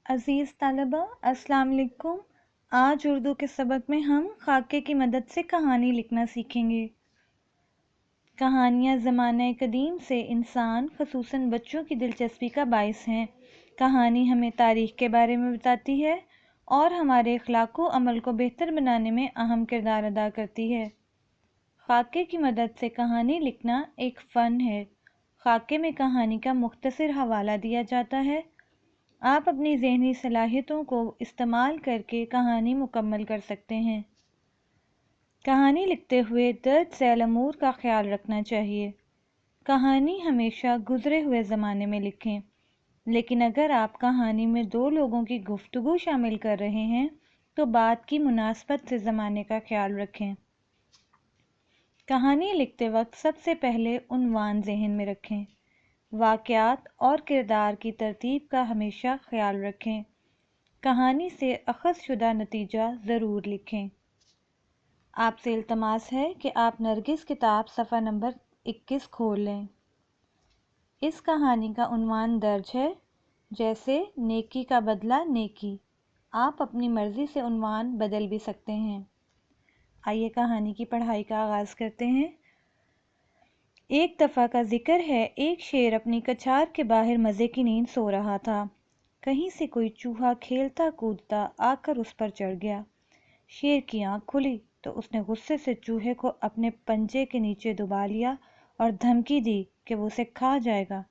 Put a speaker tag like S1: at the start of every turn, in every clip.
S1: عزیز طلبہ السلام علیکم۔ آج اردو کے سبق میں ہم خاکے کی مدد سے کہانی لکھنا سیکھیں گے۔ کہانیاں زمانہ قدیم سے انسان خصوصاً بچوں کی دلچسپی کا باعث ہیں۔ کہانی ہمیں تاریخ کے بارے میں بتاتی ہے اور ہمارے اخلاق و عمل کو بہتر بنانے میں اہم کردار ادا کرتی ہے۔ خاکے کی مدد سے کہانی لکھنا ایک فن ہے۔ خاکے میں کہانی کا مختصر حوالہ دیا جاتا ہے۔ آپ اپنی ذہنی صلاحیتوں کو استعمال کر کے کہانی مکمل کر سکتے ہیں۔ کہانی لکھتے ہوئے درج ذیل امور کا خیال رکھنا چاہیے۔ کہانی ہمیشہ گزرے ہوئے زمانے میں لکھیں، لیکن اگر آپ کہانی میں دو لوگوں کی گفتگو شامل کر رہے ہیں تو بات کی مناسبت سے زمانے کا خیال رکھیں۔ کہانی لکھتے وقت سب سے پہلے عنوان ذہن میں رکھیں۔ واقعات اور کردار کی ترتیب کا ہمیشہ خیال رکھیں۔ کہانی سے اخذ شدہ نتیجہ ضرور لکھیں۔ آپ سے التماس ہے کہ آپ نرگس کتاب صفحہ نمبر 21 کھول لیں۔ اس کہانی کا عنوان درج ہے، جیسے نیکی کا بدلہ نیکی۔ آپ اپنی مرضی سے عنوان بدل بھی سکتے ہیں۔ آئیے کہانی کی پڑھائی کا آغاز کرتے ہیں۔ ایک دفعہ کا ذکر ہے، ایک شیر اپنی کچھار کے باہر مزے کی نیند سو رہا تھا۔ کہیں سے کوئی چوہا کھیلتا کودتا آ کر اس پر چڑھ گیا۔ شیر کی آنکھ کھلی تو اس نے غصے سے چوہے کو اپنے پنجے کے نیچے دبا لیا اور دھمکی دی کہ وہ اسے کھا جائے گا۔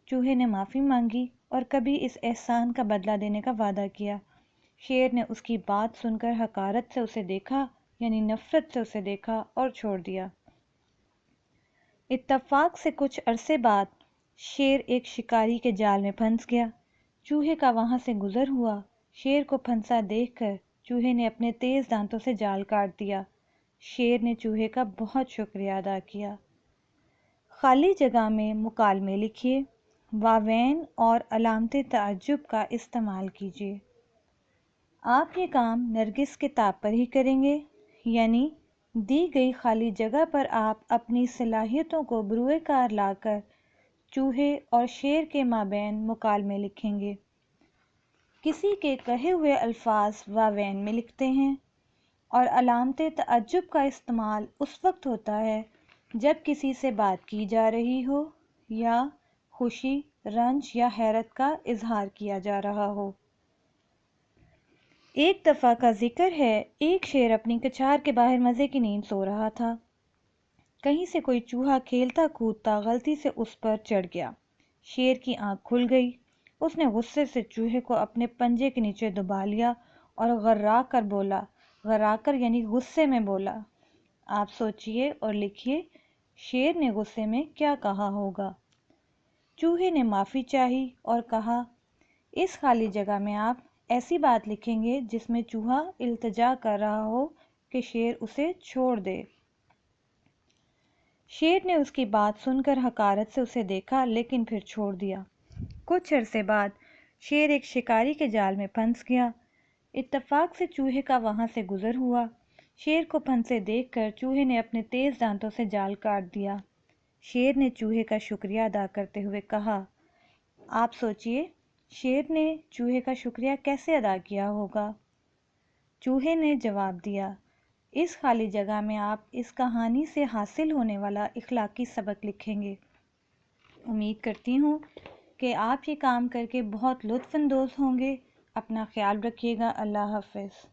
S1: چوہے نے معافی مانگی اور کبھی اس احسان کا بدلہ دینے کا وعدہ کیا۔ شیر نے اس کی بات سن کر حقارت سے اسے دیکھا، یعنی نفرت سے اسے دیکھا اور چھوڑ دیا۔ اتفاق سے کچھ عرصے بعد شیر ایک شکاری کے جال میں پھنس گیا۔ چوہے کا وہاں سے گزر ہوا۔ شیر کو پھنسا دیکھ کر چوہے نے اپنے تیز دانتوں سے جال کاٹ دیا۔ شیر نے چوہے کا بہت شکریہ ادا کیا۔ خالی جگہ میں مکالمے لکھیے۔ واوین اور علامت تعجب کا استعمال کیجیے۔ آپ یہ کام نرگس کتاب پر ہی کریں گے، یعنی دی گئی خالی جگہ پر آپ اپنی صلاحیتوں کو بروئے کار لا کر چوہے اور شیر کے مابین مکالمے لکھیں گے۔ کسی کے کہے ہوئے الفاظ واوین میں لکھتے ہیں اور علامت تعجب کا استعمال اس وقت ہوتا ہے جب کسی سے بات کی جا رہی ہو یا خوشی، رنج یا حیرت کا اظہار کیا جا رہا ہو۔ ایک دفعہ کا ذکر ہے، ایک شیر اپنی کچھار کے باہر مزے کی نیند سو رہا تھا۔ کہیں سے کوئی چوہا کھیلتا کودتا غلطی سے اس پر چڑھ گیا۔ شیر کی آنکھ کھل گئی۔ اس نے غصے سے چوہے کو اپنے پنجے کے نیچے دبا لیا اور غرا کر بولا، غرا کر یعنی غصے میں بولا۔ آپ سوچئے اور لکھیے، شیر نے غصے میں کیا کہا ہوگا؟ چوہے نے معافی چاہی اور کہا۔ اس خالی جگہ میں آپ ایسی بات لکھیں گے جس میں چوہا التجا کر رہا ہو کہ شیر اسے چھوڑ دے۔ شیر نے اس کی بات سن کر حقارت سے اسے دیکھا لیکن پھر چھوڑ دیا۔ کچھ عرصے بعد شیر ایک شکاری کے جال میں پھنس گیا۔ اتفاق سے چوہے کا وہاں سے گزر ہوا۔ شیر کو پھنسے دیکھ کر چوہے نے اپنے تیز دانتوں سے جال کاٹ دیا۔ شیر نے چوہے کا شکریہ ادا کرتے ہوئے کہا۔ آپ سوچئے، شیر نے چوہے کا شکریہ کیسے ادا کیا ہوگا؟ چوہے نے جواب دیا۔ اس خالی جگہ میں آپ اس کہانی سے حاصل ہونے والا اخلاقی سبق لکھیں گے۔ امید کرتی ہوں کہ آپ یہ کام کر کے بہت لطف اندوز ہوں گے۔ اپنا خیال رکھیے گا۔ اللہ حافظ۔